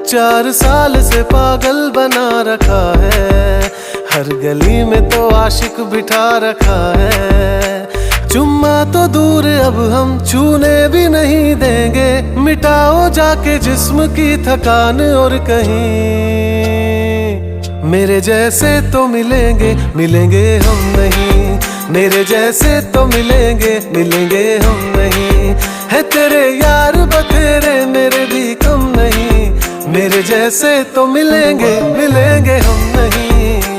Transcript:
4 साल से पागल बना रखा है, हर गली में तो आशिक बिठा रखा है। चुम्मा तो दूर अब हम छूने भी नहीं देंगे, मिटाओ जाके जिस्म की थकान और कहीं मेरे जैसे तो मिलेंगे मिलेंगे हम नहीं, मेरे जैसे तो मिलेंगे मिलेंगे हम नहीं। है तेरे यार बतेरे मेरे भी कम नहीं, मेरे जैसे तो मिलेंगे मिलेंगे हम नहीं।